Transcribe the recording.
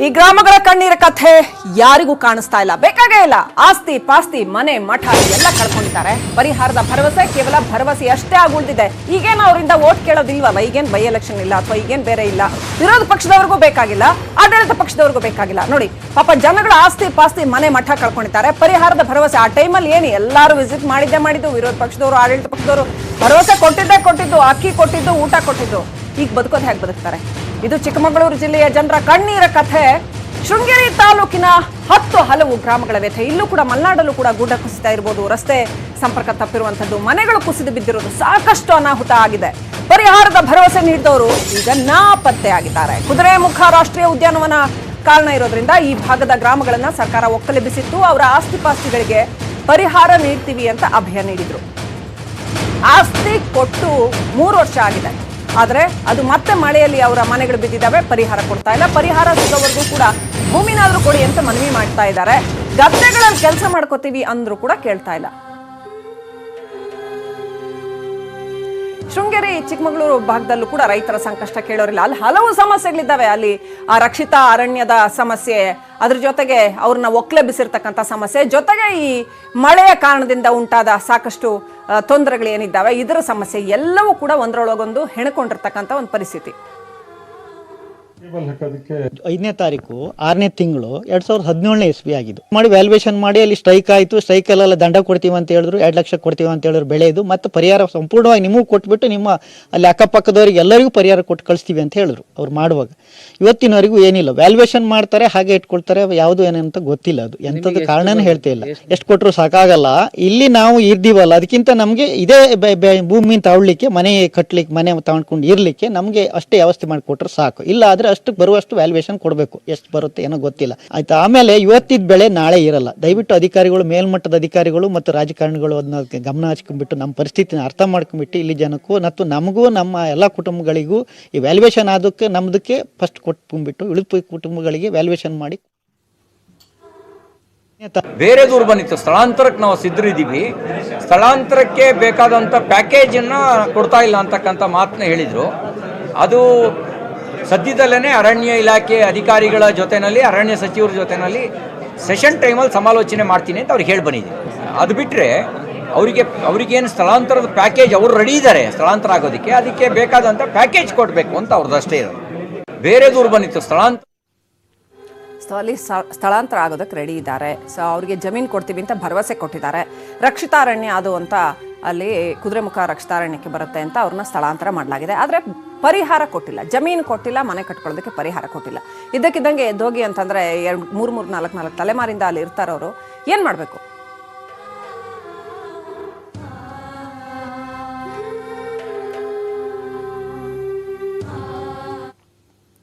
ಈ ಗ್ರಾಮಗಳ ಕಣ್ಣೀರ ಕಥೆ ಯಾರಿಗೂ ಕಾಣಿಸ್ತಾ ಇಲ್ಲ, ಬೇಕಾಗೇ ಇಲ್ಲ. ಆಸ್ತಿ ಪಾಸ್ತಿ ಮನೆ ಮಠ ಎಲ್ಲ ಕಳ್ಕೊಂಡಿದ್ದಾರೆ. ಪರಿಹಾರದ ಭರವಸೆ ಕೇವಲ ಭರವಸೆ ಅಷ್ಟೇ ಆಗುಳಿದಿದೆ. ಈಗೇನು ಅವರಿಂದ ವೋಟ್ ಕೇಳೋದಿಲ್ವಲ್ಲ, ಈಗೇನು ಬೈ ಎಲೆಕ್ಷನ್ ಇಲ್ಲ ಅಥವಾ ಈಗೇನು ಬೇರೆ ಇಲ್ಲ. ವಿರೋಧ ಪಕ್ಷದವ್ರಿಗೂ ಬೇಕಾಗಿಲ್ಲ, ಆಡಳಿತ ಪಕ್ಷದವ್ರಿಗೂ ಬೇಕಾಗಿಲ್ಲ. ನೋಡಿ ಪಾಪ ಜನಗಳ ಆಸ್ತಿ ಪಾಸ್ತಿ ಮನೆ ಮಠ ಕಳ್ಕೊಂಡಿದ್ದಾರೆ. ಪರಿಹಾರದ ಭರವಸೆ ಆ ಟೈಮಲ್ಲಿ ಏನು ಎಲ್ಲರೂ ವಿಸಿಟ್ ಮಾಡಿದ್ದು, ವಿರೋಧ ಪಕ್ಷದವರು ಆಡಳಿತ ಪಕ್ಷದವರು ಭರವಸೆ ಕೊಟ್ಟಿದ್ದು, ಅಕ್ಕಿ ಕೊಟ್ಟಿದ್ದು, ಊಟ ಕೊಟ್ಟಿದ್ದು. ಈಗ ಬದುಕೋದು ಹೇಗೆ ಬದುಕ್ತಾರೆ? ಇದು ಚಿಕ್ಕಮಗಳೂರು ಜಿಲ್ಲೆಯ ಜನರ ಕಣ್ಣೀರ ಕಥೆ. ಶೃಂಗೇರಿ ತಾಲೂಕಿನ 10 ಹಲವು ಗ್ರಾಮಗಳ ವ್ಯಥೆ. ಇಲ್ಲೂ ಕೂಡ ಮಲೆನಾಡಲ್ಲೂ ಕೂಡ ಗುಡ್ಡ ಕುಸಿತ ಇರ್ಬೋದು, ರಸ್ತೆ ಸಂಪರ್ಕ ತಪ್ಪಿರುವಂಥದ್ದು, ಮನೆಗಳು ಕುಸಿದು ಬಿದ್ದಿರೋದು, ಸಾಕಷ್ಟು ಅನಾಹುತ ಆಗಿದೆ. ಪರಿಹಾರದ ಭರವಸೆ ನೀಡಿದವರು ಈಗ ನಾಪತ್ತೆ ಆಗಿದ್ದಾರೆ. ಕುದುರೆಮುಖ ರಾಷ್ಟ್ರೀಯ ಉದ್ಯಾನವನ ಕಾರಣ ಇರೋದ್ರಿಂದ ಈ ಭಾಗದ ಗ್ರಾಮಗಳನ್ನ ಸರ್ಕಾರ ಒಕ್ಕಲೆಬ್ಬಿಸಿತ್ತು. ಅವರ ಆಸ್ತಿ ಪಾಸ್ತಿಗಳಿಗೆ ಪರಿಹಾರ ನೀಡ್ತೀವಿ ಅಂತ ಅಭಯ ನೀಡಿದ್ರು. ಆಸ್ತಿ ಕೊಟ್ಟು 3 ವರ್ಷ ಆಗಿದೆ, ಆದರೆ ಅದು ಮತ್ತೆ ಮಳೆಯಲ್ಲಿ ಅವರ ಮನೆಗಳು ಬಿದ್ದಿದ್ದಾವೆ. ಪರಿಹಾರ ಕೊಡ್ತಾ ಇಲ್ಲ. ಪರಿಹಾರ ಸಿಗೋವರೆಗೂ ಕೂಡ ಭೂಮಿನಾದ್ರೂ ಕೊಡಿ ಅಂತ ಮನವಿ ಮಾಡ್ತಾ ಇದ್ದಾರೆ. ಗದ್ದೆಗಳಲ್ಲಿ ಕೆಲಸ ಮಾಡ್ಕೋತೀವಿ ಅಂದ್ರೂ ಕೂಡ ಕೇಳ್ತಾ ಇಲ್ಲ. ಶೃಂಗೇರಿ ಚಿಕ್ಕಮಗಳೂರು ಭಾಗದಲ್ಲೂ ಕೂಡ ರೈತರ ಸಂಕಷ್ಟ ಕೇಳೋರಿಲ್ಲ. ಅಲ್ಲಿ ಹಲವು ಸಮಸ್ಯೆಗಳಿದ್ದಾವೆ. ಅಲ್ಲಿ ಆ ರಕ್ಷಿತ ಅರಣ್ಯದ ಸಮಸ್ಯೆ, ಅದ್ರ ಜೊತೆಗೆ ಅವ್ರನ್ನ ಒಕ್ಕಲೆಬ್ಬಿಸಿರ್ತಕ್ಕಂಥ ಸಮಸ್ಯೆ, ಜೊತೆಗೆ ಈ ಮಳೆಯ ಕಾರಣದಿಂದ ಉಂಟಾದ ಸಾಕಷ್ಟು ತೊಂದರೆಗಳೇನಿದ್ದಾವೆ ಇದರ ಸಮಸ್ಯೆ ಎಲ್ಲವೂ ಕೂಡ ಒಂದರೊಳಗೊಂದು ಹೆಣಕೊಂಡಿರ್ತಕ್ಕಂಥ ಒಂದು ಪರಿಸ್ಥಿತಿ. 5ನೇ ತಾರೀಕು 6ನೇ ತಿಂಗಳು 2017ನೇ ಇಸ್ವಿ ಆಗಿದ್ದು ಮಾಡಿ ವ್ಯಾಲ್ಯೂಯೇಷನ್ ಮಾಡಿ ಅಲ್ಲಿ ಸ್ಟ್ರೈಕ್ ಆಯಿತು. ಸ್ಟ್ರೈಕಲ್ಲೆಲ್ಲ ದಂಡ ಕೊಡ್ತೀವಿ ಅಂತ ಹೇಳಿದ್ರು, 2 ಲಕ್ಷ ಕೊಡ್ತೀವಿ ಅಂತ ಹೇಳಿದ್ರು ಬೆಳೆದು, ಮತ್ತು ಪರಿಹಾರ ಸಂಪೂರ್ಣವಾಗಿ ನಿಮಗೂ ಕೊಟ್ಬಿಟ್ಟು ನಿಮ್ಮ ಅಲ್ಲಿ ಅಕ್ಕಪಕ್ಕದವ್ರಿಗೆ ಎಲ್ಲರಿಗೂ ಪರಿಹಾರ ಕೊಟ್ಟು ಕಳಿಸ್ತೀವಿ ಅಂತ ಹೇಳಿದ್ರು ಅವ್ರು ಮಾಡುವಾಗ. ಇವತ್ತಿನವರೆಗೂ ಏನಿಲ್ಲ, ವ್ಯಾಲ್ಯೂಯೇಷನ್ ಮಾಡ್ತಾರೆ, ಹಾಗೆ ಇಟ್ಕೊಳ್ತಾರೆ, ಯಾವುದು ಏನಂತ ಗೊತ್ತಿಲ್ಲ. ಅದು ಎಂಥದ್ದು ಕಾರಣನೂ ಹೇಳ್ತಾ ಇಲ್ಲ. ಎಷ್ಟು ಕೊಟ್ಟರು ಸಾಕಾಗಲ್ಲ. ಇಲ್ಲಿ ನಾವು ಇರ್ದೀವಲ್ಲ, ಅದಕ್ಕಿಂತ ನಮಗೆ ಇದೇ ಭೂಮಿನ ತಗೊಳ್ಳಿಕ್ಕೆ, ಮನೆ ಕಟ್ಟಲಿಕ್ಕೆ, ಮನೆ ತಗೊಂಡ್ಕೊಂಡು ಇರ್ಲಿಕ್ಕೆ ನಮಗೆ ಅಷ್ಟೇ ವ್ಯವಸ್ಥೆ ಮಾಡಿಕೊಟ್ರೆ ಸಾಕು. ಇಲ್ಲ ಆದ್ರೆ ಅಷ್ಟು ಬರುವಷ್ಟು ವ್ಯಾಲ್ಯೂಯೇಷನ್ ಕೊಡಬೇಕು. ಎಷ್ಟು ಬರುತ್ತೆ ಏನೋ ಗೊತ್ತಿಲ್ಲ, ಆಯ್ತಾ. ಆಮೇಲೆ ಇವತ್ತಿದ್ದ ಬೆಳೆ ನಾಳೆ ಇರಲ್ಲ. ದಯವಿಟ್ಟು ಅಧಿಕಾರಿಗಳು, ಮೇಲ್ಮಟ್ಟದ ಅಧಿಕಾರಿಗಳು ಮತ್ತು ರಾಜಕಾರಣಿಗಳು ಅದನ್ನ ಗಮನ ಹಚ್ಕೊಂಡ್ಬಿಟ್ಟು ನಮ್ಮ ಪರಿಸ್ಥಿತಿನ ಅರ್ಥ ಮಾಡ್ಕೊಂಡ್ಬಿಟ್ಟು ಇಲ್ಲಿ ಜನಕ್ಕೂ ಮತ್ತು ನಮಗೂ ನಮ್ಮ ಎಲ್ಲ ಕುಟುಂಬಗಳಿಗೂ ಈ ವ್ಯಾಲ್ಯೂಯೇಷನ್ ಆದಕ್ಕೆ ನಮ್ದಕ್ಕೆ ಫಸ್ಟ್ ಕೊಟ್ಕೊಂಡ್ಬಿಟ್ಟು ಉಳಿದ ಕುಟುಂಬಗಳಿಗೆ ವ್ಯಾಲ್ಯೂಯೇಷನ್ ಮಾಡಿ. ಬೇರೆ ದೂರ ಬಂದಿತ್ತು, ಸ್ಥಳಾಂತರಕ್ಕೆ ನಾವು ಸಿದ್ಧರಿದ್ದೀವಿ, ಸ್ಥಳಾಂತರಕ್ಕೆ ಬೇಕಾದಂಥ ಪ್ಯಾಕೇಜನ್ನು ಕೊಡ್ತಾ ಇಲ್ಲ ಅಂತಕ್ಕಂಥ ಮಾತನ್ನ ಹೇಳಿದರು. ಅದು ಸದ್ಯದಲ್ಲೇ ಅರಣ್ಯ ಇಲಾಖೆ ಅಧಿಕಾರಿಗಳ ಜೊತೆಯಲ್ಲಿ, ಅರಣ್ಯ ಸಚಿವರ ಜೊತೆಯಲ್ಲಿ ಸೆಷನ್ ಟೈಮಲ್ಲಿ ಸಮಾಲೋಚನೆ ಮಾಡ್ತೀನಿ ಅಂತ ಅವ್ರಿಗೆ ಹೇಳಿ ಬಂದಿದ್ದೀನಿ. ಅದು ಬಿಟ್ಟರೆ ಅವ್ರಿಗೇನು ಸ್ಥಳಾಂತರದ ಪ್ಯಾಕೇಜ್ ಅವರು ರೆಡಿ ಇದ್ದಾರೆ ಸ್ಥಳಾಂತರ ಆಗೋದಕ್ಕೆ, ಅದಕ್ಕೆ ಬೇಕಾದಂಥ ಪ್ಯಾಕೇಜ್ ಕೊಡಬೇಕು ಅಂತ ಅವ್ರದ್ದಷ್ಟೇ ಇರೋದು. ಬೇರೆ ದೂರ ಬಂದಿತ್ತು ಅಲ್ಲಿ ಸ್ಥಳಾಂತರ ಆಗೋದಕ್ಕೆ ರೆಡಿ ಇದ್ದಾರೆ. ಸೊ ಅವ್ರಿಗೆ ಜಮೀನು ಕೊಡ್ತೀವಿ ಅಂತ ಭರವಸೆ ಕೊಟ್ಟಿದ್ದಾರೆ. ರಕ್ಷಿತಾರಣ್ಯ ಅದು ಅಂತ ಅಲ್ಲಿ ಕುದುರೆಮುಖ ರಕ್ಷಿತಾರಣ್ಯಕ್ಕೆ ಬರುತ್ತೆ ಅಂತ ಅವ್ರನ್ನ ಸ್ಥಳಾಂತರ ಮಾಡಲಾಗಿದೆ. ಆದರೆ ಪರಿಹಾರ ಕೊಟ್ಟಿಲ್ಲ, ಜಮೀನು ಕೊಟ್ಟಿಲ್ಲ, ಮನೆ ಕಟ್ಕೊಳ್ಳೋದಕ್ಕೆ ಪರಿಹಾರ ಕೊಟ್ಟಿಲ್ಲ. ಇದ್ದಕ್ಕಿದ್ದಂಗೆ ಎದ್ದೋಗಿ ಅಂತಂದರೆ 3-4 ತಲೆಮಾರಿಂದ ಅಲ್ಲಿ ಇರ್ತಾರವರು ಏನು ಮಾಡಬೇಕು?